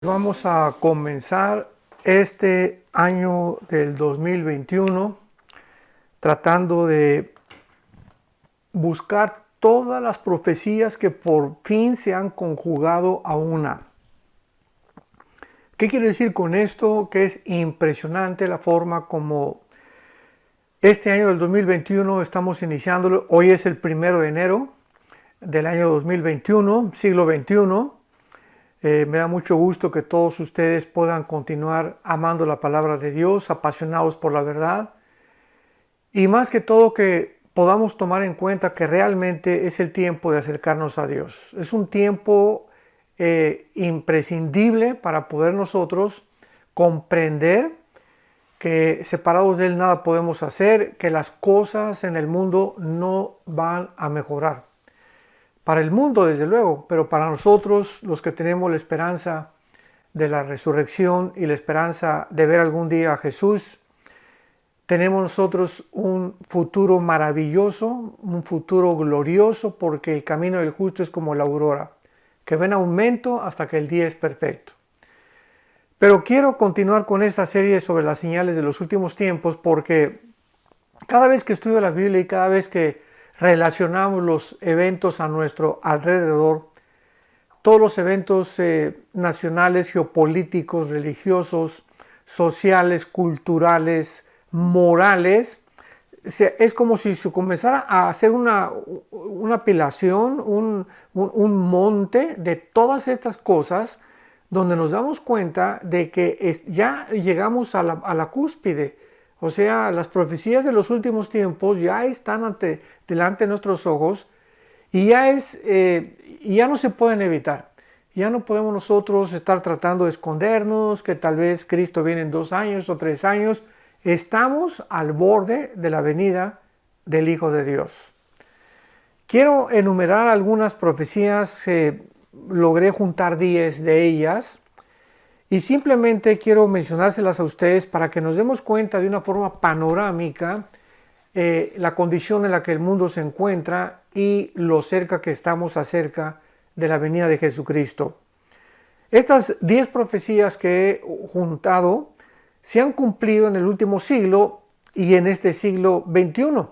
Vamos a comenzar este año del 2021 tratando de buscar todas las profecías que por fin se han conjugado a una. ¿Qué quiero decir con esto? Que es impresionante la forma como este año del 2021 estamos iniciándolo. Hoy es el 1 de enero del año 2021, siglo XXI. Me da mucho gusto que todos ustedes puedan continuar amando la palabra de Dios, apasionados por la verdad, y más que todo que podamos tomar en cuenta que realmente es el tiempo de acercarnos a Dios. Es un tiempo imprescindible para poder nosotros comprender que separados de Él nada podemos hacer, que las cosas en el mundo no van a mejorar. Para el mundo, desde luego, pero para nosotros, los que tenemos la esperanza de la resurrección y la esperanza de ver algún día a Jesús, tenemos nosotros un futuro maravilloso, un futuro glorioso, porque el camino del justo es como la aurora, que va en aumento hasta que el día es perfecto. Pero quiero continuar con esta serie sobre las señales de los últimos tiempos, porque cada vez que estudio la Biblia y cada vez que relacionamos los eventos a nuestro alrededor, todos los eventos nacionales, geopolíticos, religiosos, sociales, culturales, morales, es como si se comenzara a hacer una apilación, un monte de todas estas cosas, donde nos damos cuenta de que ya llegamos a la cúspide. O sea, las profecías de los últimos tiempos ya están delante de nuestros ojos y ya no se pueden evitar. Ya no podemos nosotros estar tratando de escondernos, que tal vez Cristo viene en 2 años o 3 años. Estamos al borde de la venida del Hijo de Dios. Quiero enumerar algunas profecías, logré juntar 10 de ellas. Y simplemente quiero mencionárselas a ustedes para que nos demos cuenta de una forma panorámica la condición en la que el mundo se encuentra y lo cerca que estamos acerca de la venida de Jesucristo. Estas 10 profecías que he juntado se han cumplido en el último siglo y en este siglo XXI.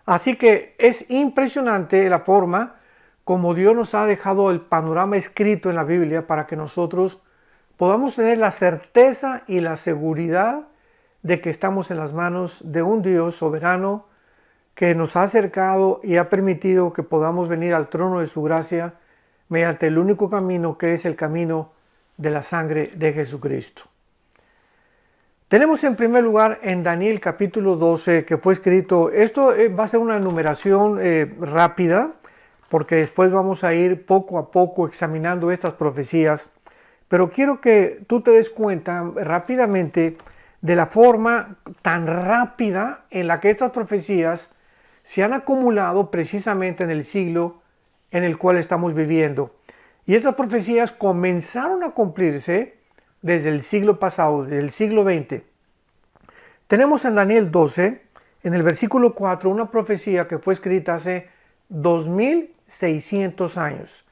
Así que es impresionante la forma como Dios nos ha dejado el panorama escrito en la Biblia para que nosotros podamos tener la certeza y la seguridad de que estamos en las manos de un Dios soberano que nos ha acercado y ha permitido que podamos venir al trono de su gracia mediante el único camino, que es el camino de la sangre de Jesucristo. Tenemos en primer lugar en Daniel capítulo 12 que fue escrito, esto va a ser una enumeración rápida porque después vamos a ir poco a poco examinando estas profecías. Pero quiero que tú te des cuenta rápidamente de la forma tan rápida en la que estas profecías se han acumulado precisamente en el siglo en el cual estamos viviendo. Y estas profecías comenzaron a cumplirse desde el siglo pasado, desde el siglo XX. Tenemos en Daniel 12, en el versículo 4, una profecía que fue escrita hace 2600 años.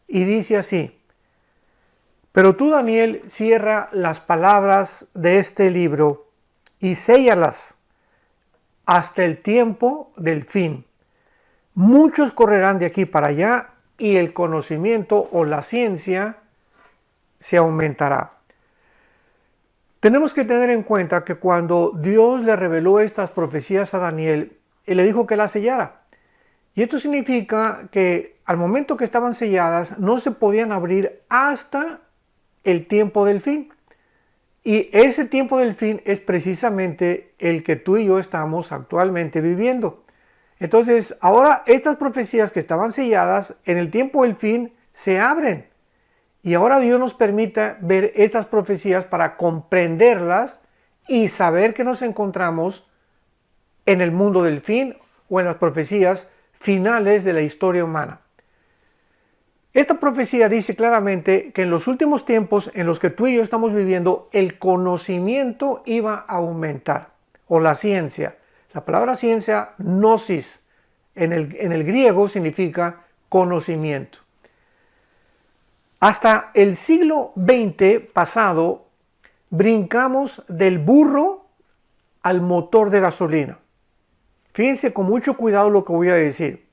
Y dice así: pero tú, Daniel, cierra las palabras de este libro y séllalas hasta el tiempo del fin. Muchos correrán de aquí para allá y el conocimiento o la ciencia se aumentará. Tenemos que tener en cuenta que cuando Dios le reveló estas profecías a Daniel, Él le dijo que las sellara. Y esto significa que al momento que estaban selladas no se podían abrir hasta el tiempo del fin. Y ese tiempo del fin es precisamente el que tú y yo estamos actualmente viviendo. Entonces, ahora estas profecías que estaban selladas en el tiempo del fin se abren. Y ahora Dios nos permite ver estas profecías para comprenderlas y saber que nos encontramos en el mundo del fin o en las profecías finales de la historia humana. Esta profecía dice claramente que en los últimos tiempos en los que tú y yo estamos viviendo, el conocimiento iba a aumentar, o la ciencia. La palabra ciencia, gnosis, en el griego significa conocimiento. Hasta el siglo XX pasado, brincamos del burro al motor de gasolina. Fíjense con mucho cuidado lo que voy a decir.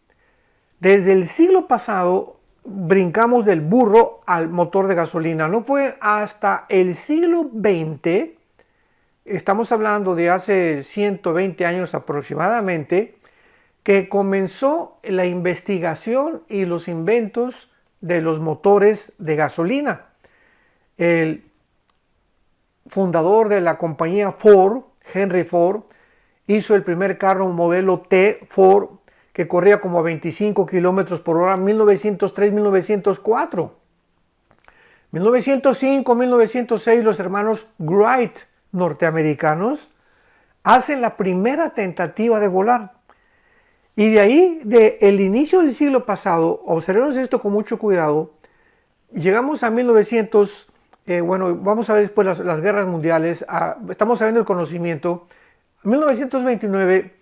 Desde el siglo pasado brincamos del burro al motor de gasolina. No fue hasta el siglo XX, estamos hablando de hace 120 años aproximadamente, que comenzó la investigación y los inventos de los motores de gasolina. El fundador de la compañía Ford, Henry Ford, hizo el primer carro modelo T Ford que corría como a 25 kilómetros por hora en 1903-1904. 1905-1906 los hermanos Wright norteamericanos hacen la primera tentativa de volar. Y de ahí, del inicio del siglo pasado, observemos esto con mucho cuidado, llegamos a 1900, bueno, vamos a ver después las guerras mundiales, estamos sabiendo el conocimiento. En 1929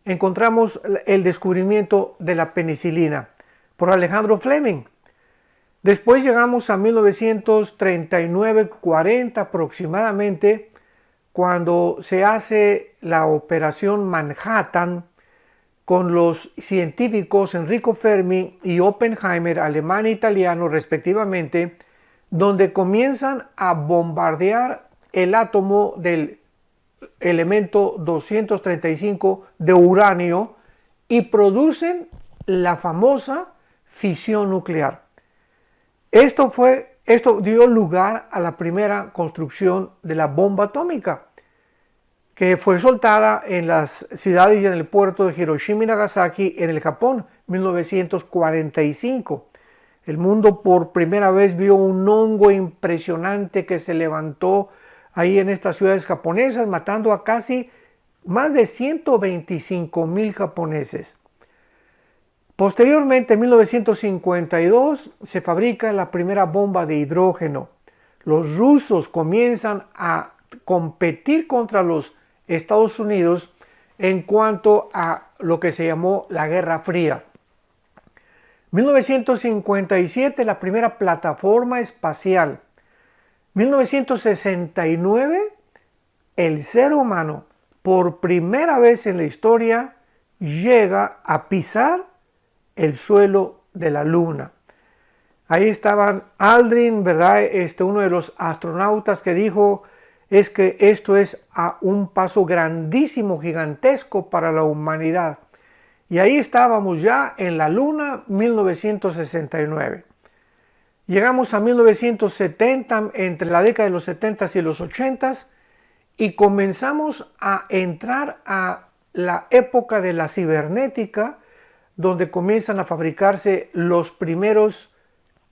encontramos el descubrimiento de la penicilina por Alejandro Fleming. Después llegamos a 1939-40 aproximadamente, cuando se hace la operación Manhattan, con los científicos Enrico Fermi y Oppenheimer, alemán e italiano respectivamente, donde comienzan a bombardear el átomo del elemento 235 de uranio y producen la famosa fisión nuclear. Esto dio lugar a la primera construcción de la bomba atómica, que fue soltada en las ciudades y en el puerto de Hiroshima y Nagasaki en el Japón, 1945. El mundo por primera vez vio un hongo impresionante que se levantó ahí en estas ciudades japonesas, matando a casi más de 125,000 japoneses. Posteriormente, en 1952, se fabrica la primera bomba de hidrógeno. Los rusos comienzan a competir contra los Estados Unidos en cuanto a lo que se llamó la Guerra Fría. 1957, la primera plataforma espacial. 1969, el ser humano, por primera vez en la historia, llega a pisar el suelo de la Luna. Ahí estaban Aldrin, ¿verdad? Uno de los astronautas que dijo es que esto es un paso grandísimo, gigantesco para la humanidad. Y ahí estábamos ya en la Luna, 1969. Llegamos a 1970, entre la década de los 70s y los 80s, y comenzamos a entrar a la época de la cibernética, donde comienzan a fabricarse los primeros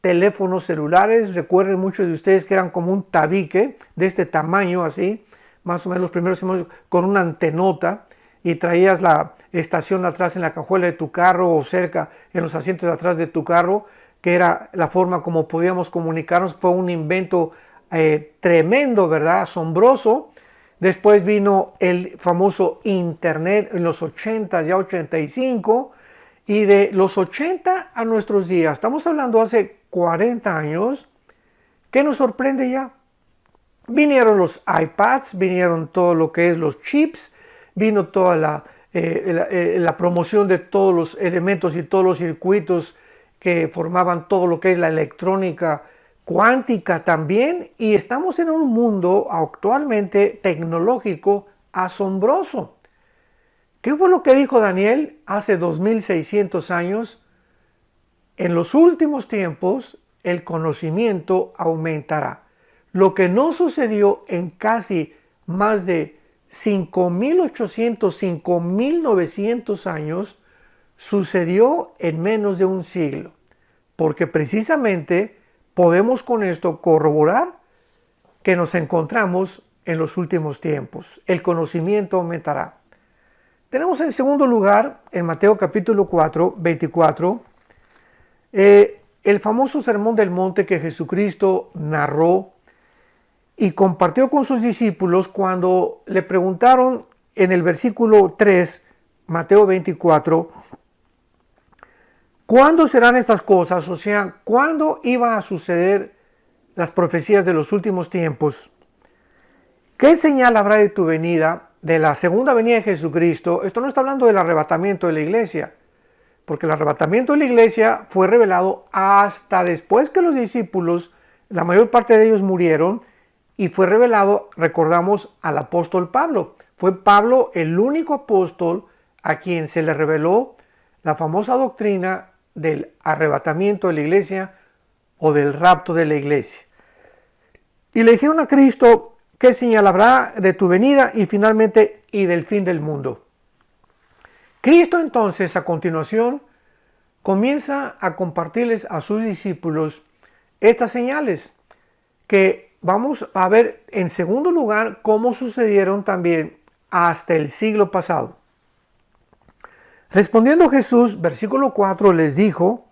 teléfonos celulares. Recuerden muchos de ustedes que eran como un tabique de este tamaño así, más o menos los primeros con una antenota, y traías la estación atrás en la cajuela de tu carro o cerca en los asientos de atrás de tu carro, que era la forma como podíamos comunicarnos. Fue un invento tremendo, ¿verdad? Asombroso. Después vino el famoso Internet en los 80, ya 85, y de los 80 a nuestros días, estamos hablando hace 40 años, ¿qué nos sorprende ya? Vinieron los iPads, vinieron todo lo que es los chips, vino toda la promoción de todos los elementos y todos los circuitos que formaban todo lo que es la electrónica cuántica también, y estamos en un mundo actualmente tecnológico asombroso. ¿Qué fue lo que dijo Daniel hace 2600 años? En los últimos tiempos el conocimiento aumentará. Lo que no sucedió en casi más de 5.800, 5.900 años, sucedió en menos de un siglo, porque precisamente podemos con esto corroborar que nos encontramos en los últimos tiempos. El conocimiento aumentará. Tenemos en segundo lugar, en Mateo capítulo 4, 24, el famoso Sermón del Monte que Jesucristo narró y compartió con sus discípulos cuando le preguntaron en el versículo 3, Mateo 24, ¿Cuándo serán estas cosas? O sea, ¿cuándo iba a suceder las profecías de los últimos tiempos? ¿Qué señal habrá de tu venida, de la segunda venida de Jesucristo? Esto no está hablando del arrebatamiento de la iglesia, porque el arrebatamiento de la iglesia fue revelado hasta después que los discípulos, la mayor parte de ellos murieron, y fue revelado, recordamos, al apóstol Pablo. Fue Pablo el único apóstol a quien se le reveló la famosa doctrina del arrebatamiento de la iglesia o del rapto de la iglesia. Y le dijeron a Cristo: ¿qué señal habrá de tu venida y finalmente y del fin del mundo? Cristo entonces, a continuación, comienza a compartirles a sus discípulos estas señales, que vamos a ver en segundo lugar cómo sucedieron también hasta el siglo pasado. Respondiendo Jesús, versículo 4, les dijo: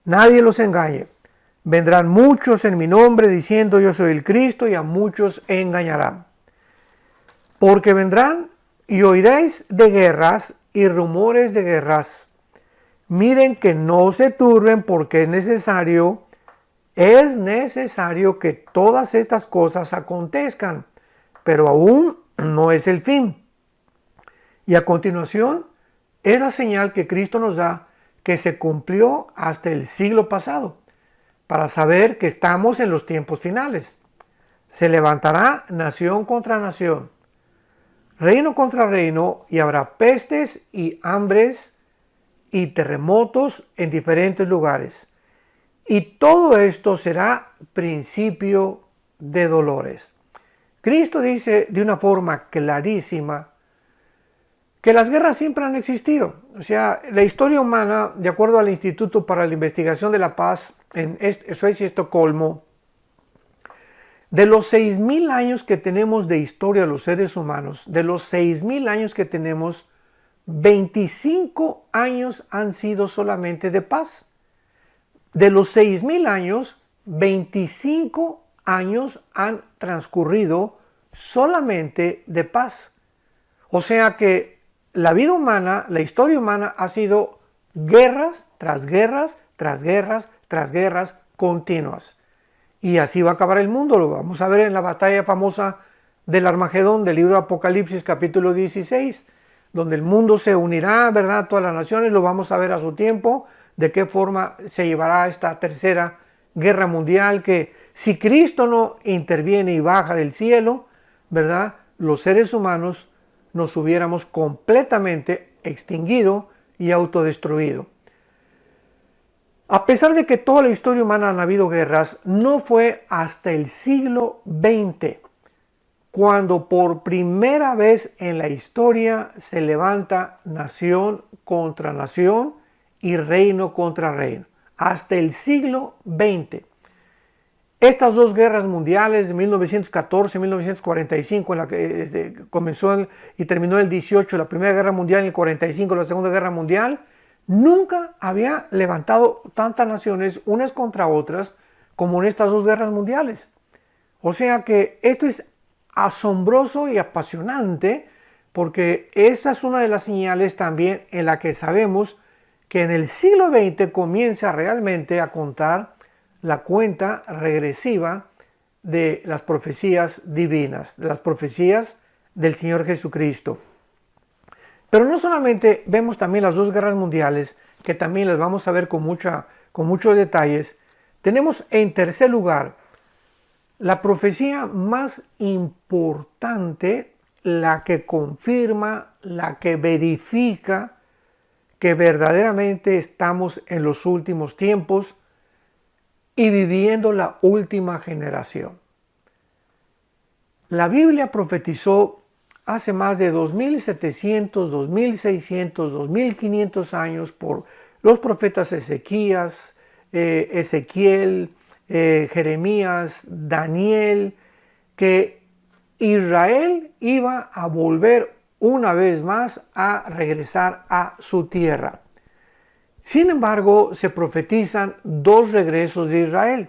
nadie los engañe. Vendrán muchos en mi nombre diciendo yo soy el Cristo, y a muchos engañarán. Porque vendrán y oiréis de guerras y rumores de guerras. Miren que no se turben, porque es necesario que todas estas cosas acontezcan, pero aún no es el fin. Y a continuación es la señal que Cristo nos da, que se cumplió hasta el siglo pasado, para saber que estamos en los tiempos finales. Se levantará nación contra nación, reino contra reino, y habrá pestes y hambres y terremotos en diferentes lugares. Y todo esto será principio de dolores. Cristo dice de una forma clarísima que las guerras siempre han existido. O sea, la historia humana, de acuerdo al Instituto para la Investigación de la Paz en Suecia y Estocolmo, de los 6,000 años que tenemos de historia los seres humanos, de los 6,000 años que tenemos, 25 años han sido solamente de paz. De los 6,000 años, 25 años han transcurrido solamente de paz. O sea que la vida humana, la historia humana ha sido guerras tras guerras, tras guerras, tras guerras continuas. Y así va a acabar el mundo. Lo vamos a ver en la batalla famosa del Armagedón del libro de Apocalipsis capítulo 16, donde el mundo se unirá, ¿verdad? Todas las naciones, lo vamos a ver a su tiempo, de qué forma se llevará esta tercera guerra mundial, que si Cristo no interviene y baja del cielo, ¿verdad? Los seres humanos nos hubiéramos completamente extinguido y autodestruido. A pesar de que toda la historia humana han habido guerras, no fue hasta el siglo XX cuando por primera vez en la historia se levanta nación contra nación y reino contra reino. Hasta el siglo XX. Estas dos guerras mundiales de 1914 y 1945, en la que comenzó y terminó el 18, la Primera Guerra Mundial, en el 45, la Segunda Guerra Mundial, nunca había levantado tantas naciones unas contra otras como en estas dos guerras mundiales. O sea que esto es asombroso y apasionante, porque esta es una de las señales también en la que sabemos que en el siglo XX comienza realmente a contar la cuenta regresiva de las profecías divinas, de las profecías del Señor Jesucristo. Pero no solamente vemos también las dos guerras mundiales, que también las vamos a ver con muchos detalles. Tenemos en tercer lugar la profecía más importante, la que confirma, la que verifica que verdaderamente estamos en los últimos tiempos y viviendo la última generación. La Biblia profetizó hace más de 2,700, 2,600, 2,500 años por los profetas Ezequías, Ezequiel, Jeremías, Daniel, que Israel iba a volver una vez más a regresar a su tierra. Sin embargo, se profetizan dos regresos de Israel.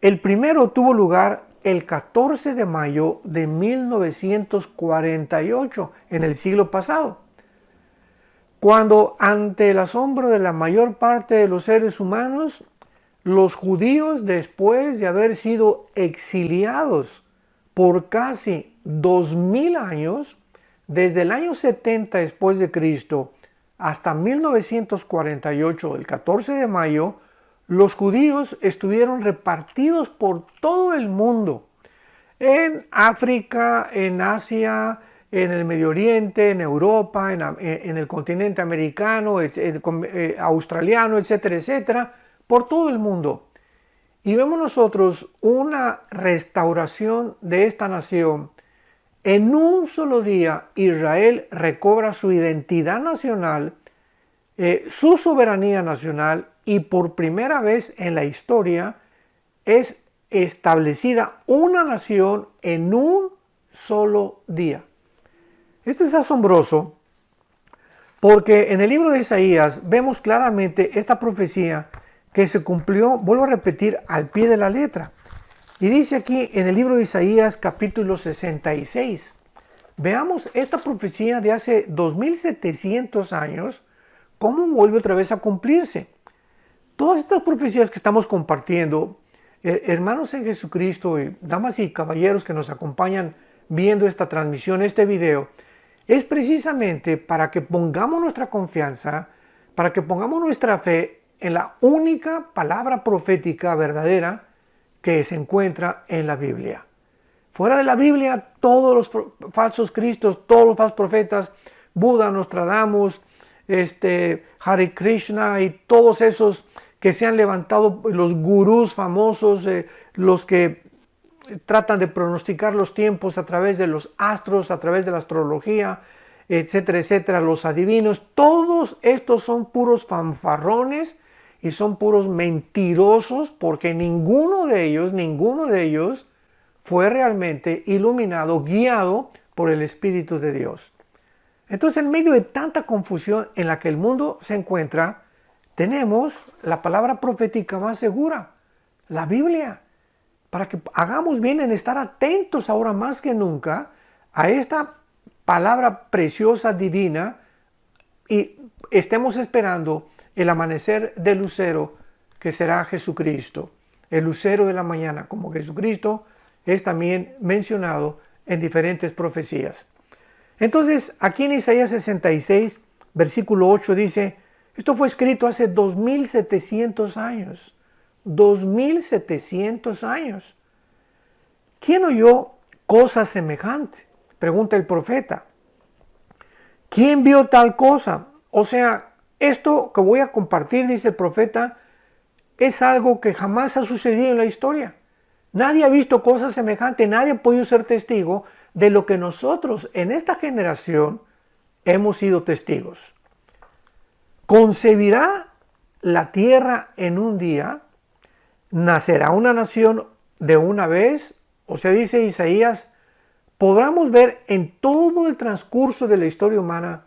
El primero tuvo lugar el 14 de mayo de 1948, en el siglo pasado, cuando ante el asombro de la mayor parte de los seres humanos, los judíos, después de haber sido exiliados por casi 2000 años, desde el año 70 después de Cristo hasta 1948, el 14 de mayo, los judíos estuvieron repartidos por todo el mundo, en África, en Asia, en el Medio Oriente, en Europa, en el continente americano, australiano, etcétera, etcétera, por todo el mundo. Y vemos nosotros una restauración de esta nación. En un solo día Israel recobra su identidad nacional, su soberanía nacional, y por primera vez en la historia es establecida una nación en un solo día. Esto es asombroso porque en el libro de Isaías vemos claramente esta profecía que se cumplió, vuelvo a repetir, al pie de la letra. Y dice aquí en el libro de Isaías capítulo 66, veamos esta profecía de hace 2700 años, cómo vuelve otra vez a cumplirse. Todas estas profecías que estamos compartiendo, hermanos en Jesucristo, y damas y caballeros que nos acompañan viendo esta transmisión, este video, es precisamente para que pongamos nuestra confianza, para que pongamos nuestra fe en la única palabra profética verdadera que se encuentra en la Biblia. Fuera de la Biblia, todos los falsos cristos, todos los falsos profetas, Buda, Nostradamus, Hare Krishna y todos esos que se han levantado, los gurús famosos, los que tratan de pronosticar los tiempos a través de los astros, a través de la astrología, etcétera, etcétera, los adivinos, todos estos son puros fanfarrones y son puros mentirosos, porque ninguno de ellos fue realmente iluminado, guiado por el Espíritu de Dios. Entonces, en medio de tanta confusión en la que el mundo se encuentra, tenemos la palabra profética más segura, la Biblia, para que hagamos bien en estar atentos ahora más que nunca a esta palabra preciosa, divina, y estemos esperando el amanecer del lucero que será Jesucristo, el lucero de la mañana, como Jesucristo es también mencionado en diferentes profecías. Entonces, aquí en Isaías 66, versículo 8 dice, esto fue escrito hace 2700 años. 2700 años. ¿Quién oyó cosa semejante? Pregunta el profeta. ¿Quién vio tal cosa? O sea, esto que voy a compartir, dice el profeta, es algo que jamás ha sucedido en la historia. Nadie ha visto cosas semejantes, nadie ha podido ser testigo de lo que nosotros en esta generación hemos sido testigos. ¿Concebirá la tierra en un día? ¿Nacerá una nación de una vez? O sea, dice Isaías, podamos ver en todo el transcurso de la historia humana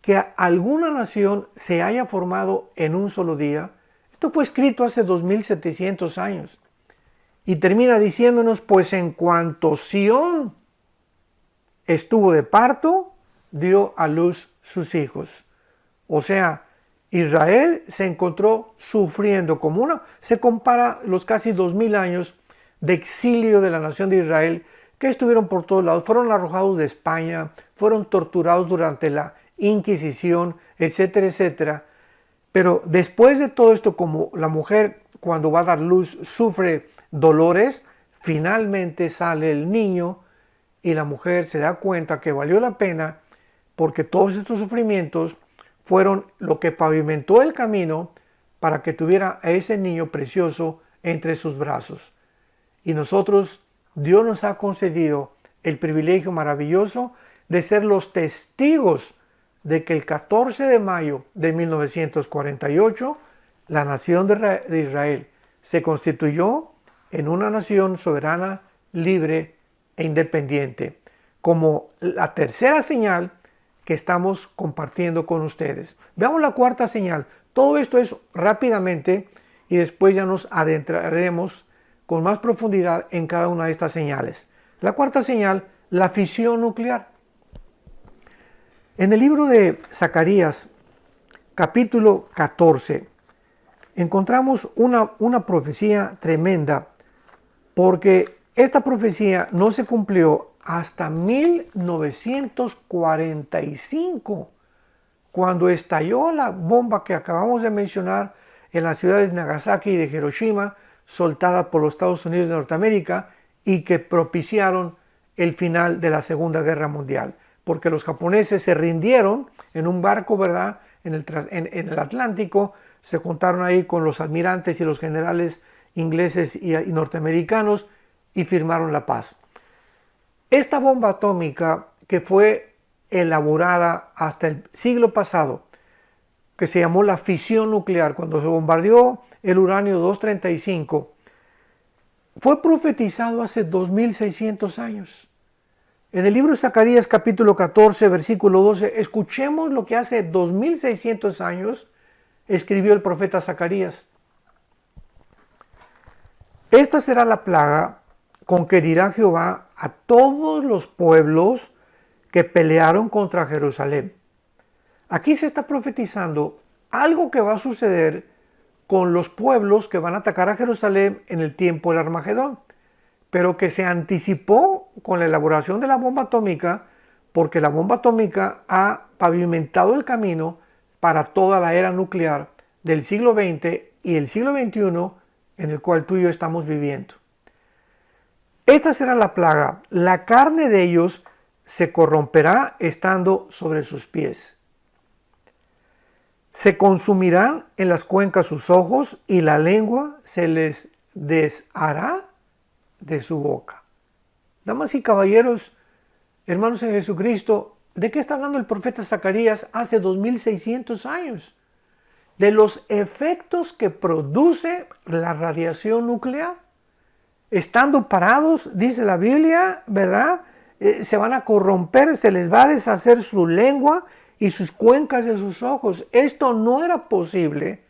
que alguna nación se haya formado en un solo día. Esto fue escrito hace 2700 años. Y termina diciéndonos, pues en cuanto Sión estuvo de parto, dio a luz sus hijos. O sea, Israel se encontró sufriendo se compara los casi 2000 años de exilio de la nación de Israel, que estuvieron por todos lados, fueron arrojados de España, fueron torturados durante la Inquisición, etcétera, etcétera. Pero después de todo esto, como la mujer cuando va a dar luz sufre dolores, finalmente sale el niño y la mujer se da cuenta que valió la pena, porque todos estos sufrimientos fueron lo que pavimentó el camino para que tuviera a ese niño precioso entre sus brazos. Y nosotros, Dios nos ha concedido el privilegio maravilloso de ser los testigos de que el 14 de mayo de 1948 la nación de Israel se constituyó en una nación soberana, libre e independiente, como la tercera señal que estamos compartiendo con ustedes. Veamos la cuarta señal. Todo esto es rápidamente y después ya nos adentraremos con más profundidad en cada una de estas señales. La cuarta señal, la fisión nuclear. En el libro de Zacarías, capítulo 14, encontramos una profecía tremenda, porque esta profecía no se cumplió hasta 1945, cuando estalló la bomba que acabamos de mencionar en las ciudades de Nagasaki y de Hiroshima, soltada por los Estados Unidos de Norteamérica, y que propiciaron el final de la Segunda Guerra Mundial, porque los japoneses se rindieron en un barco, ¿verdad?, en el Atlántico, se juntaron ahí con los almirantes y los generales ingleses y norteamericanos y firmaron la paz. Esta bomba atómica, que fue elaborada hasta el siglo pasado, que se llamó la fisión nuclear, cuando se bombardeó el uranio 235, fue profetizado hace 2600 años. En el libro de Zacarías capítulo 14, versículo 12, escuchemos lo que hace 2600 años escribió el profeta Zacarías. Esta será la plaga con que herirá Jehová a todos los pueblos que pelearon contra Jerusalén. Aquí se está profetizando algo que va a suceder con los pueblos que van a atacar a Jerusalén en el tiempo del Armagedón, pero que se anticipó con la elaboración de la bomba atómica, porque la bomba atómica ha pavimentado el camino para toda la era nuclear del siglo XX y el siglo XXI en el cual tú y yo estamos viviendo. Esta será la plaga: la carne de ellos se corromperá estando sobre sus pies. Se consumirán en las cuencas sus ojos y la lengua se les deshará de su boca. Damas y caballeros, hermanos en Jesucristo, ¿de qué está hablando el profeta Zacarías hace 2600 años? De los efectos que produce la radiación nuclear. Estando parados, dice la Biblia, ¿verdad? Se van a corromper, se les va a deshacer su lengua y sus cuencas de sus ojos. Esto no era posible,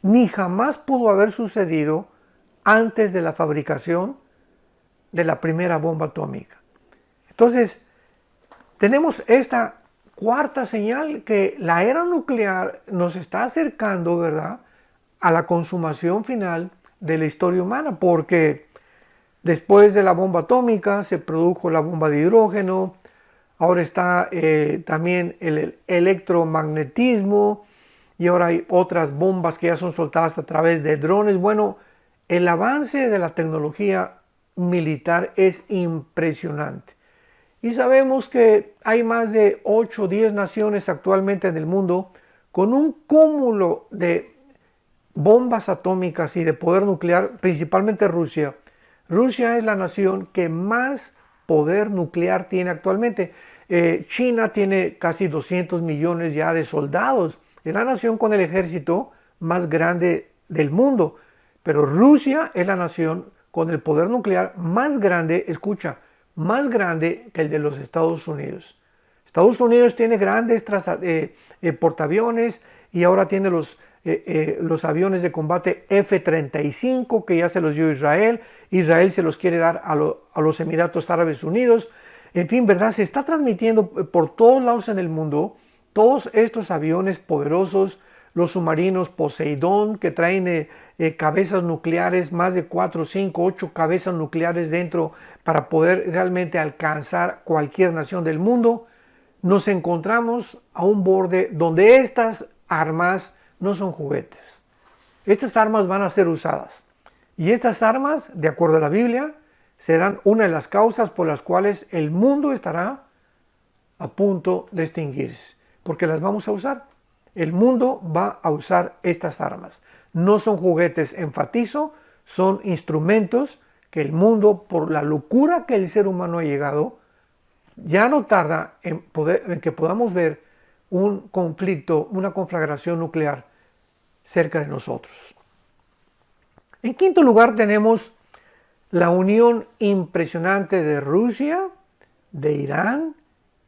ni jamás pudo haber sucedido antes de la fabricación de la primera bomba atómica. Entonces, tenemos esta cuarta señal, que la era nuclear nos está acercando, ¿verdad?, a la consumación final de la historia humana, porque después de la bomba atómica se produjo la bomba de hidrógeno. Ahora está también el electromagnetismo, y ahora hay otras bombas que ya son soltadas a través de drones. Bueno, el avance de la tecnología militar es impresionante. Y sabemos que hay más de 8 o 10 naciones actualmente en el mundo con un cúmulo de bombas atómicas y de poder nuclear, principalmente Rusia. Rusia es la nación que más poder nuclear tiene actualmente. China tiene casi 200 millones ya de soldados. Es la nación con el ejército más grande del mundo. Pero Rusia es la nación con el poder nuclear más grande, escucha, más grande que el de los Estados Unidos. Estados Unidos tiene grandes portaaviones, y ahora tiene los aviones de combate F-35 que ya se los dio Israel. Israel se los quiere dar a los Emiratos Árabes Unidos. En fin, ¿verdad? Se está transmitiendo por todos lados en el mundo todos estos aviones poderosos, los submarinos Poseidón, que traen cabezas nucleares, más de 4, 5, 8 cabezas nucleares dentro, para poder realmente alcanzar cualquier nación del mundo. Nos encontramos a un borde donde estas armas no son juguetes. Estas armas van a ser usadas. Y estas armas, de acuerdo a la Biblia, serán una de las causas por las cuales el mundo estará a punto de extinguirse, porque las vamos a usar. El mundo va a usar estas armas. No son juguetes, enfatizo, son instrumentos que el mundo, por la locura que el ser humano ha llegado, ya no tarda en que podamos ver un conflicto, una conflagración nuclear cerca de nosotros. En quinto lugar tenemos la unión impresionante de Rusia, de Irán,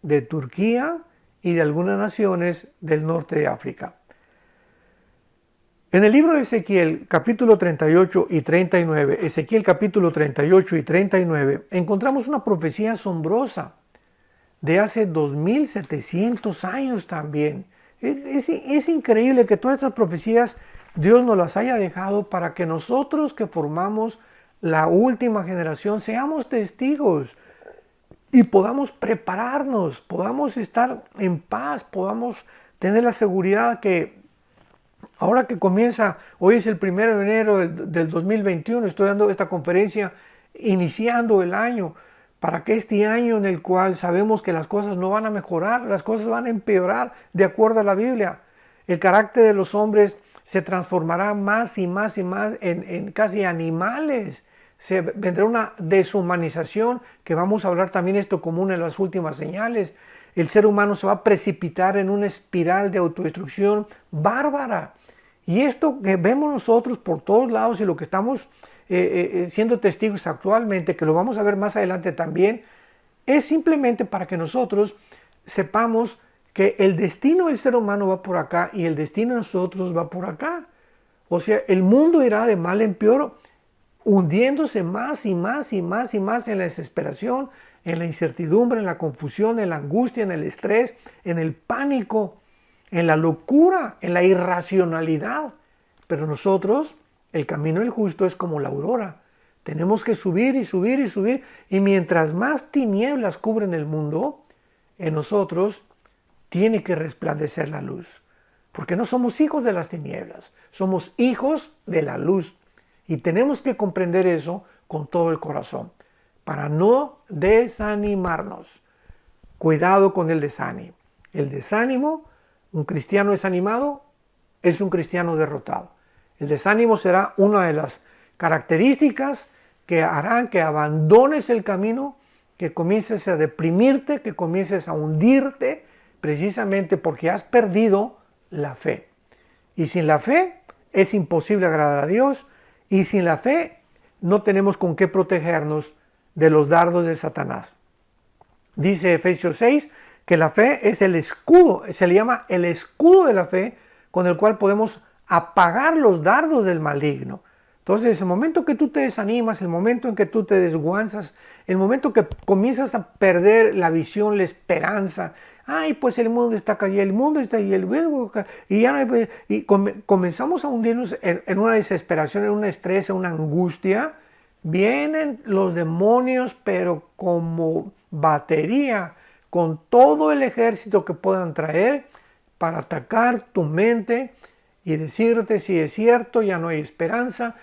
de Turquía y de algunas naciones del norte de África. En el libro de Ezequiel, capítulo 38 y 39, Ezequiel capítulo 38 y 39, encontramos una profecía asombrosa de hace 2700 años también. Es increíble que todas estas profecías Dios nos las haya dejado para que nosotros que formamos la última generación seamos testigos y podamos prepararnos, podamos estar en paz, podamos tener la seguridad que ahora que comienza, hoy es el 1 de enero del 2021, estoy dando esta conferencia iniciando el año, para que este año en el cual sabemos que las cosas no van a mejorar, las cosas van a empeorar de acuerdo a la Biblia. El carácter de los hombres se transformará más y más y más en casi animales. Vendrá una deshumanización, que vamos a hablar también esto como una de las últimas señales. El ser humano se va a precipitar en una espiral de autodestrucción bárbara. Y esto que vemos nosotros por todos lados y lo que estamos siendo testigos actualmente, que lo vamos a ver más adelante también, es simplemente para que nosotros sepamos que el destino del ser humano va por acá y el destino de nosotros va por acá. O sea, el mundo irá de mal en peor, hundiéndose más y más y más y más en la desesperación, en la incertidumbre, en la confusión, en la angustia, en el estrés, en el pánico, en la locura, en la irracionalidad. Pero nosotros, el camino del justo es como la aurora. Tenemos que subir y subir y subir. Y mientras más tinieblas cubren el mundo, en nosotros tiene que resplandecer la luz. Porque no somos hijos de las tinieblas, somos hijos de la luz. Y tenemos que comprender eso con todo el corazón, para no desanimarnos. Cuidado con el desánimo. El desánimo, un cristiano desanimado, es un cristiano derrotado. El desánimo será una de las características que harán que abandones el camino, que comiences a deprimirte, que comiences a hundirte, precisamente porque has perdido la fe. Y sin la fe es imposible agradar a Dios, y sin la fe no tenemos con qué protegernos de los dardos de Satanás. Dice Efesios 6 que la fe es el escudo, se le llama el escudo de la fe, con el cual podemos apagar los dardos del maligno. Entonces, el momento que tú te desanimas, el momento en que tú te desguanzas, el momento que comienzas a perder la visión, la esperanza, ay, pues el mundo está cayendo, el mundo está ahí, y ya no hay, comenzamos a hundirnos en una desesperación, en un estrés, en una angustia. Vienen los demonios, pero como batería, con todo el ejército que puedan traer para atacar tu mente y decirte si es cierto, ya no hay esperanza.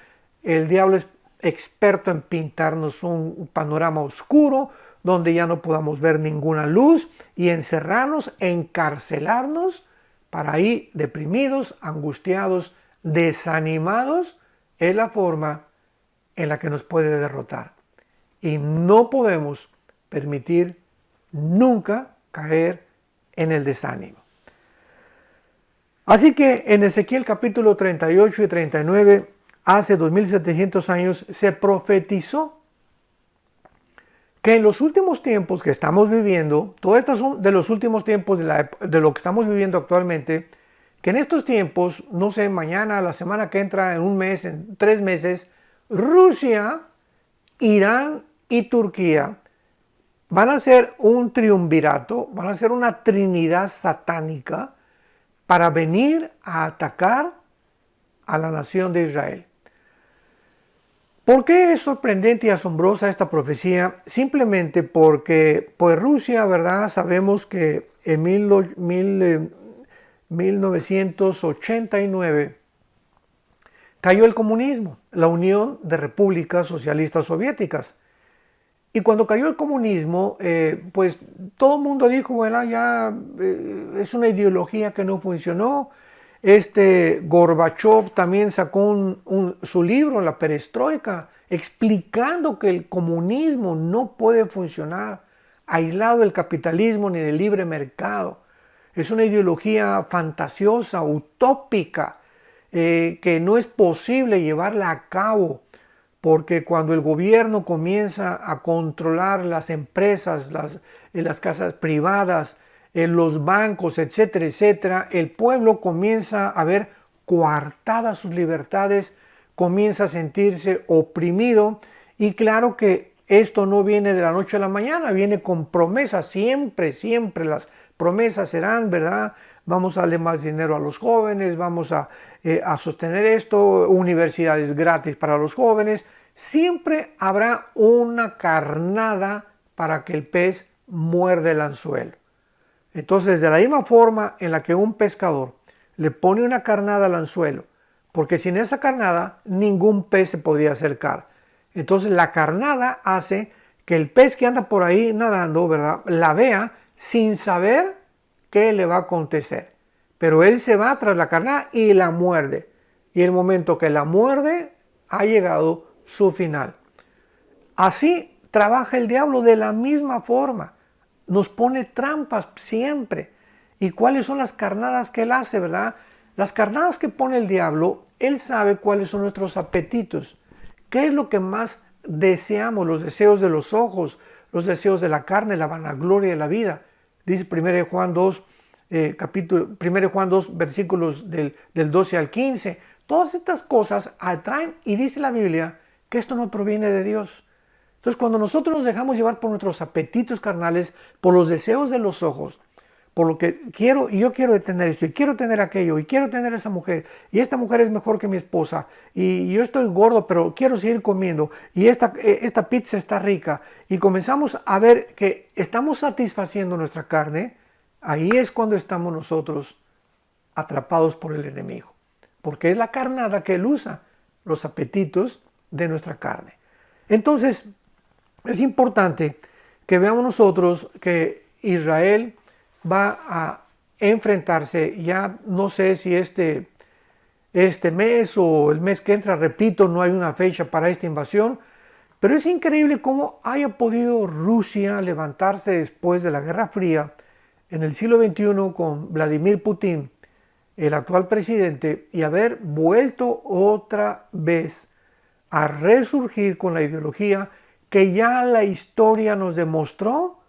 El diablo es experto en pintarnos un panorama oscuro donde ya no podamos ver ninguna luz y encerrarnos, encarcelarnos para ir deprimidos, angustiados, desanimados. Es la forma en la que nos puede derrotar. Y no podemos permitir nunca caer en el desánimo. Así que en Ezequiel capítulo 38 y 39, hace 2700 años, se profetizó que en los últimos tiempos que estamos viviendo, todas estas son de los últimos tiempos de lo que estamos viviendo actualmente, que en estos tiempos, no sé, mañana, la semana que entra, en un mes, en 3 meses, Rusia, Irán y Turquía van a ser un triunvirato, van a ser una trinidad satánica para venir a atacar a la nación de Israel. ¿Por qué es sorprendente y asombrosa esta profecía? Simplemente porque, pues Rusia, ¿verdad? Sabemos que en 1989 cayó el comunismo, la Unión de Repúblicas Socialistas Soviéticas. Y cuando cayó el comunismo, pues todo el mundo dijo, bueno, ya es una ideología que no funcionó. Gorbachev también sacó su libro, La Perestroika, explicando que el comunismo no puede funcionar aislado del capitalismo ni del libre mercado. Es una ideología fantasiosa, utópica, que no es posible llevarla a cabo, porque cuando el gobierno comienza a controlar las empresas, las casas privadas, los bancos, etcétera, etcétera, el pueblo comienza a ver coartadas sus libertades, comienza a sentirse oprimido, y claro que esto no viene de la noche a la mañana, viene con promesas, siempre, siempre las promesas serán, ¿verdad? Vamos a darle más dinero a los jóvenes, vamos a sostener esto, universidades gratis para los jóvenes. Siempre habrá una carnada para que el pez muerde el anzuelo. Entonces, de la misma forma en la que un pescador le pone una carnada al anzuelo, porque sin esa carnada ningún pez se podría acercar. Entonces la carnada hace que el pez que anda por ahí nadando, ¿verdad?, la vea sin saber qué le va a acontecer. Pero él se va tras la carnada y la muerde. Y el momento que la muerde, ha llegado su final. Así trabaja el diablo de la misma forma. Nos pone trampas siempre. ¿Y cuáles son las carnadas que él hace, verdad? Las carnadas que pone el diablo, él sabe cuáles son nuestros apetitos. ¿Qué es lo que más deseamos? Los deseos de los ojos, los deseos de la carne, la vanagloria de la vida. Dice 1 Juan 2, 1 Juan 2, versículos del 12 al 15. Todas estas cosas atraen, y dice la Biblia que esto no proviene de Dios. Entonces, cuando nosotros nos dejamos llevar por nuestros apetitos carnales, por los deseos de los ojos, por lo que quiero, y yo quiero tener esto, y quiero tener aquello, y quiero tener esa mujer, y esta mujer es mejor que mi esposa, y yo estoy gordo, pero quiero seguir comiendo, y esta pizza está rica, y comenzamos a ver que estamos satisfaciendo nuestra carne, ahí es cuando estamos nosotros atrapados por el enemigo, porque es la carnada que él usa, los apetitos de nuestra carne. Entonces, es importante que veamos nosotros que Israel va a enfrentarse, ya no sé si este mes o el mes que entra, repito, no hay una fecha para esta invasión, pero es increíble cómo haya podido Rusia levantarse después de la Guerra Fría en el siglo XXI con Vladimir Putin, el actual presidente, y haber vuelto otra vez a resurgir con la ideología que ya la historia nos demostró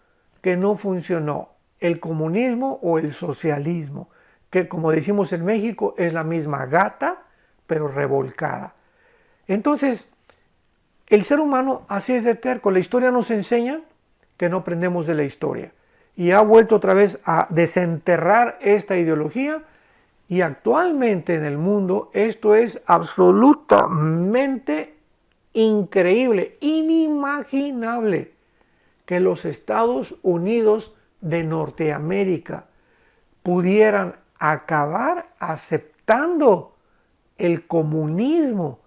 que no funcionó. El comunismo o el socialismo, que como decimos en México es la misma gata, pero revolcada. Entonces, el ser humano así es de terco. La historia nos enseña que no aprendemos de la historia. Y ha vuelto otra vez a desenterrar esta ideología, y actualmente en el mundo esto es absolutamente increíble, inimaginable, que los Estados Unidos de Norteamérica pudieran acabar aceptando el comunismo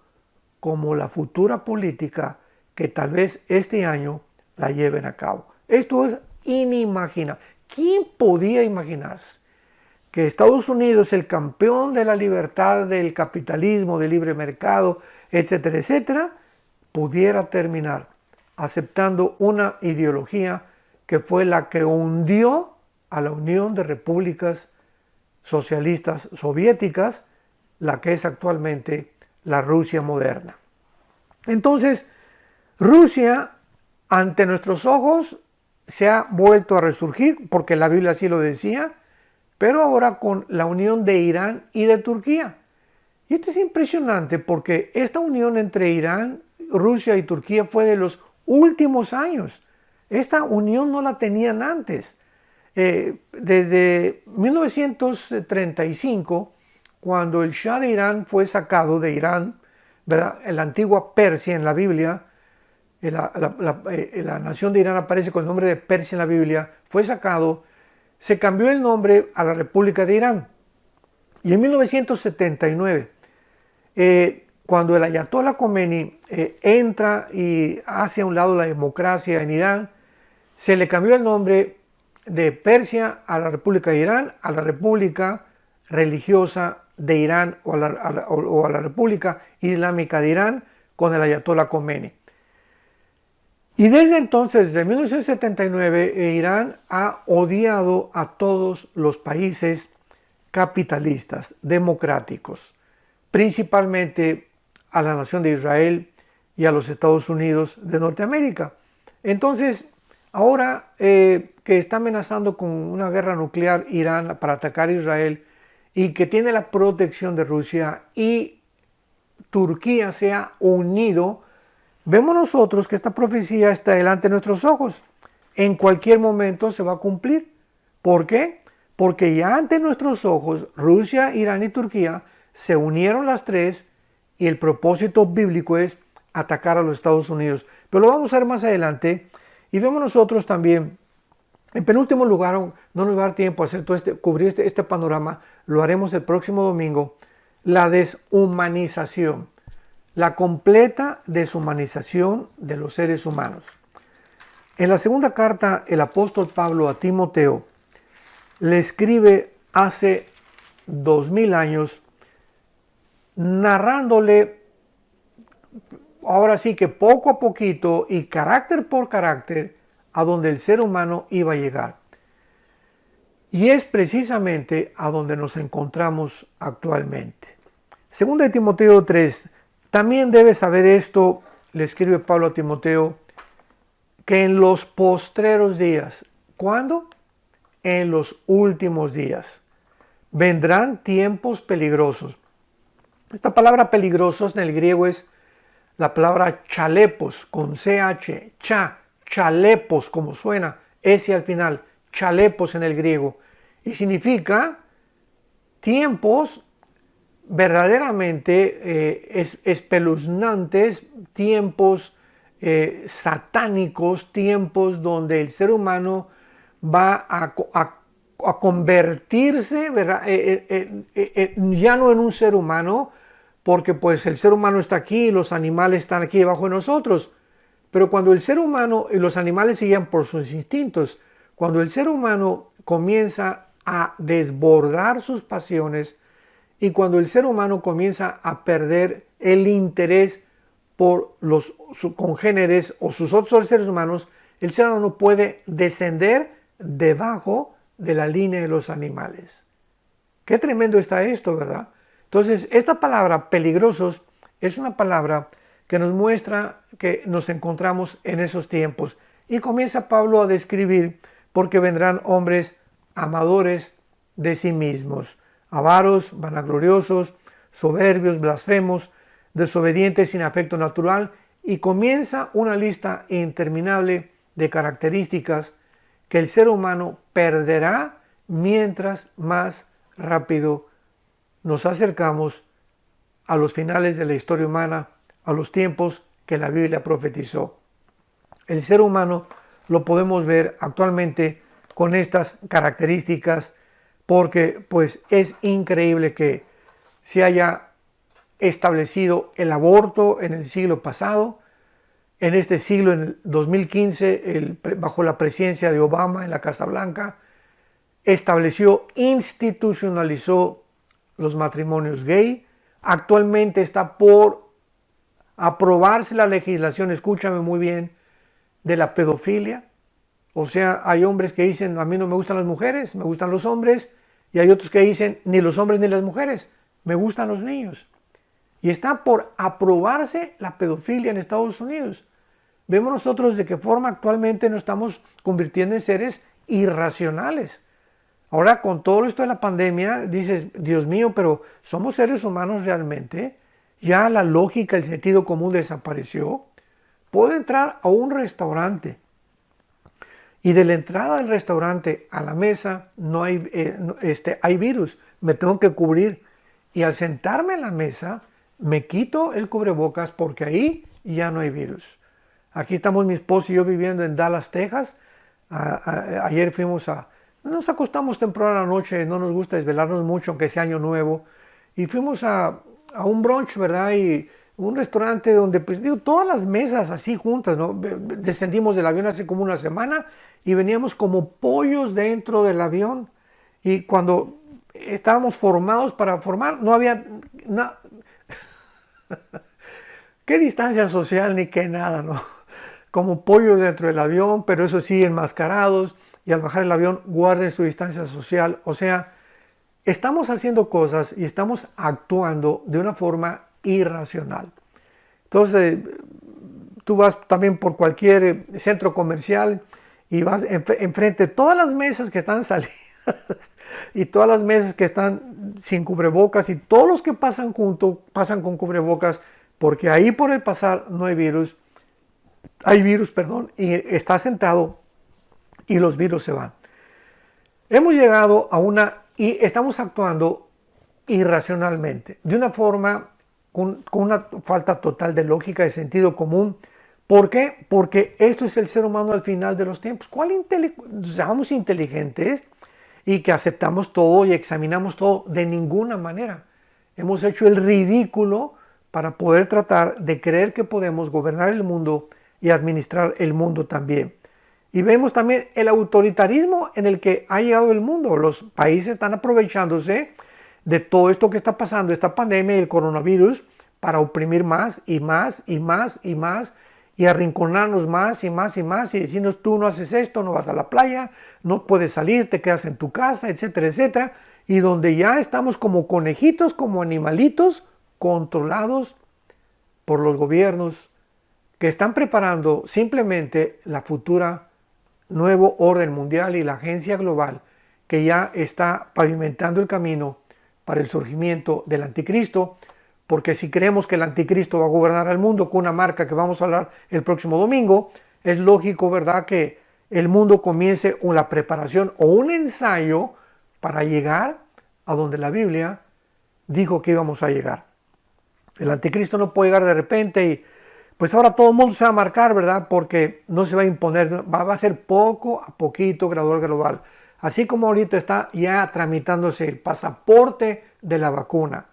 como la futura política que tal vez este año la lleven a cabo. Esto es inimaginable. ¿Quién podía imaginarse que Estados Unidos, el campeón de la libertad, del capitalismo, del libre mercado, etcétera, etcétera, pudiera terminar aceptando una ideología que fue la que hundió a la Unión de Repúblicas Socialistas Soviéticas, la que es actualmente la Rusia moderna? Entonces, Rusia, ante nuestros ojos, se ha vuelto a resurgir, porque la Biblia así lo decía, pero ahora con la unión de Irán y de Turquía. Y esto es impresionante porque esta unión entre Irán, Rusia y Turquía fue de los últimos años. Esta unión no la tenían antes. Desde 1935, cuando el Shah de Irán fue sacado de Irán, ¿verdad?, en la antigua Persia en la Biblia, la nación de Irán aparece con el nombre de Persia en la Biblia, fue sacado, se cambió el nombre a la República de Irán. Y en 1979, cuando el Ayatollah Khomeini entra y hace a un lado la democracia en Irán, se le cambió el nombre de Persia a la República de Irán, a la República Religiosa de Irán o a la República Islámica de Irán con el Ayatollah Khomeini. Y desde entonces, desde 1979, Irán ha odiado a todos los países capitalistas, democráticos, principalmente a la nación de Israel y a los Estados Unidos de Norteamérica. Entonces, ahora que está amenazando con una guerra nuclear Irán para atacar a Israel y que tiene la protección de Rusia y Turquía se ha unido vemos nosotros que esta profecía está delante de nuestros ojos. En cualquier momento se va a cumplir. ¿Por qué? Porque ya ante nuestros ojos, Rusia, Irán y Turquía se unieron las tres y el propósito bíblico es atacar a los Estados Unidos. Pero lo vamos a ver más adelante y vemos nosotros también, en penúltimo lugar, no nos va a dar tiempo a hacer cubrir este panorama, lo haremos el próximo domingo, la deshumanización, la completa deshumanización de los seres humanos. En la segunda carta, el apóstol Pablo a Timoteo le escribe hace 2000 años, narrándole, ahora sí que poco a poquito y carácter por carácter, a donde el ser humano iba a llegar. Y es precisamente a donde nos encontramos actualmente. Segunda de Timoteo 3, también debes saber esto, le escribe Pablo a Timoteo, que en los postreros días, ¿cuándo? En los últimos días, vendrán tiempos peligrosos. Esta palabra peligrosos en el griego es la palabra chalepos, con CH, chalepos, como suena, S al final, chalepos en el griego. Y significa tiempos verdaderamente espeluznantes, tiempos satánicos, tiempos donde el ser humano va a convertirse, ¿verdad? Ya no en un ser humano, porque pues el ser humano está aquí y los animales están aquí debajo de nosotros. Pero cuando el ser humano y los animales siguen por sus instintos, cuando el ser humano comienza a desbordar sus pasiones y cuando el ser humano comienza a perder el interés por los congéneres o sus otros seres humanos, el ser humano puede descender debajo de la línea de los animales. Qué tremendo está esto, ¿verdad? Entonces, esta palabra peligrosos es una palabra que nos muestra que nos encontramos en esos tiempos. Y comienza Pablo a describir porque vendrán hombres amadores de sí mismos, avaros, vanagloriosos, soberbios, blasfemos, desobedientes sin afecto natural, y comienza una lista interminable de características que el ser humano perderá mientras más rápido nos acercamos a los finales de la historia humana, a los tiempos que la Biblia profetizó. El ser humano lo podemos ver actualmente con estas características porque pues es increíble que se haya establecido el aborto en el siglo pasado. En este siglo, en el 2015, bajo la presidencia de Obama en la Casa Blanca, institucionalizó los matrimonios gay. Actualmente está por aprobarse la legislación, escúchame muy bien, de la pedofilia. O sea, hay hombres que dicen, a mí no me gustan las mujeres, me gustan los hombres, y hay otros que dicen, ni los hombres ni las mujeres, me gustan los niños. Y está por aprobarse la pedofilia en Estados Unidos. Vemos nosotros de qué forma actualmente nos estamos convirtiendo en seres irracionales. Ahora, con todo esto de la pandemia, dices, Dios mío, pero ¿somos seres humanos realmente? ¿Ya la lógica, el sentido común desapareció? Puedo entrar a un restaurante y de la entrada del restaurante a la mesa no hay, hay virus, me tengo que cubrir. Y al sentarme en la mesa, me quito el cubrebocas porque ahí ya no hay virus. Aquí estamos mi esposo y yo viviendo en Dallas, Texas. Ayer nos acostamos temprano a la noche, no nos gusta desvelarnos mucho, aunque sea año nuevo. Y fuimos a un brunch, ¿verdad? Y un restaurante donde, pues digo, todas las mesas así juntas, ¿no? Descendimos del avión hace como una semana y veníamos como pollos dentro del avión. Y cuando estábamos formados para formar, no había nada. ¿Qué distancia social ni qué nada, no? Como pollos dentro del avión, pero eso sí, enmascarados, y al bajar el avión guarden su distancia social. O sea, estamos haciendo cosas y estamos actuando de una forma irracional. Entonces, tú vas también por cualquier centro comercial y vas enfrente de todas las mesas que están salidas y todas las mesas que están sin cubrebocas y todos los que pasan juntos pasan con cubrebocas porque ahí por el pasar no hay virus. hay virus, perdón, y está sentado y los virus se van. Hemos llegado a y estamos actuando irracionalmente, de una forma con una falta total de lógica, de sentido común. ¿Por qué? Porque esto es el ser humano al final de los tiempos. Somos inteligentes y que aceptamos todo y examinamos todo? De ninguna manera. Hemos hecho el ridículo para poder tratar de creer que podemos gobernar el mundo y administrar el mundo también. Y vemos también el autoritarismo en el que ha llegado el mundo. Los países están aprovechándose de todo esto que está pasando, esta pandemia y el coronavirus, para oprimir más y más y más y más, y arrinconarnos más y más y más, y decirnos: tú no haces esto, no vas a la playa, no puedes salir, te quedas en tu casa, etcétera, etcétera. Y donde ya estamos como conejitos, como animalitos, controlados por los gobiernos que están preparando simplemente la futura nuevo orden mundial y la agencia global que ya está pavimentando el camino para el surgimiento del anticristo. Porque si creemos que el anticristo va a gobernar al mundo con una marca que vamos a hablar el próximo domingo, es lógico, ¿verdad?, que el mundo comience una preparación o un ensayo para llegar a donde la Biblia dijo que íbamos a llegar. El anticristo no puede llegar de repente y pues ahora todo el mundo se va a marcar, ¿verdad? Porque no se va a imponer, va a ser poco a poquito, gradual, global. Así como ahorita está ya tramitándose el pasaporte de la vacuna,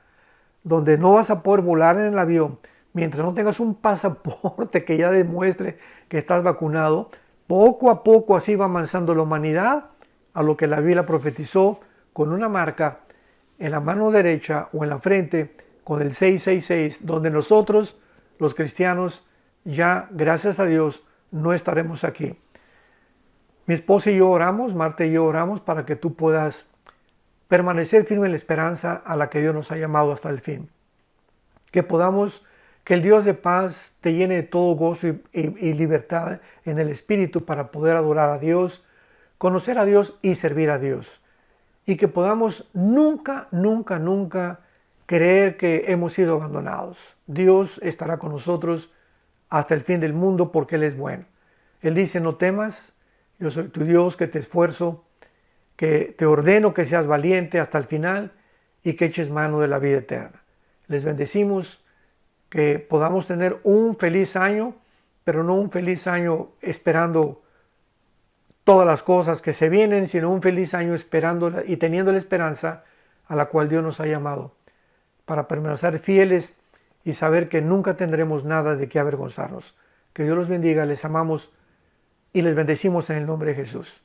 donde no vas a poder volar en el avión mientras no tengas un pasaporte que ya demuestre que estás vacunado. Poco a poco así va avanzando la humanidad a lo que la Biblia profetizó, con una marca en la mano derecha o en la frente con el 666, donde nosotros, los cristianos, ya, gracias a Dios, no estaremos aquí. Mi esposa y yo oramos, Marta y yo oramos para que tú puedas permanecer firme en la esperanza a la que Dios nos ha llamado hasta el fin. Que el Dios de paz te llene de todo gozo y libertad en el Espíritu para poder adorar a Dios, conocer a Dios y servir a Dios. Y que podamos nunca, nunca, nunca creer que hemos sido abandonados. Dios estará con nosotros hasta el fin del mundo porque Él es bueno. Él dice: no temas, yo soy tu Dios que te esfuerzo, que te ordeno que seas valiente hasta el final y que eches mano de la vida eterna. Les bendecimos, que podamos tener un feliz año, pero no un feliz año esperando todas las cosas que se vienen, sino un feliz año esperando y teniendo la esperanza a la cual Dios nos ha llamado, para permanecer fieles y saber que nunca tendremos nada de qué avergonzarnos. Que Dios los bendiga, les amamos y les bendecimos en el nombre de Jesús.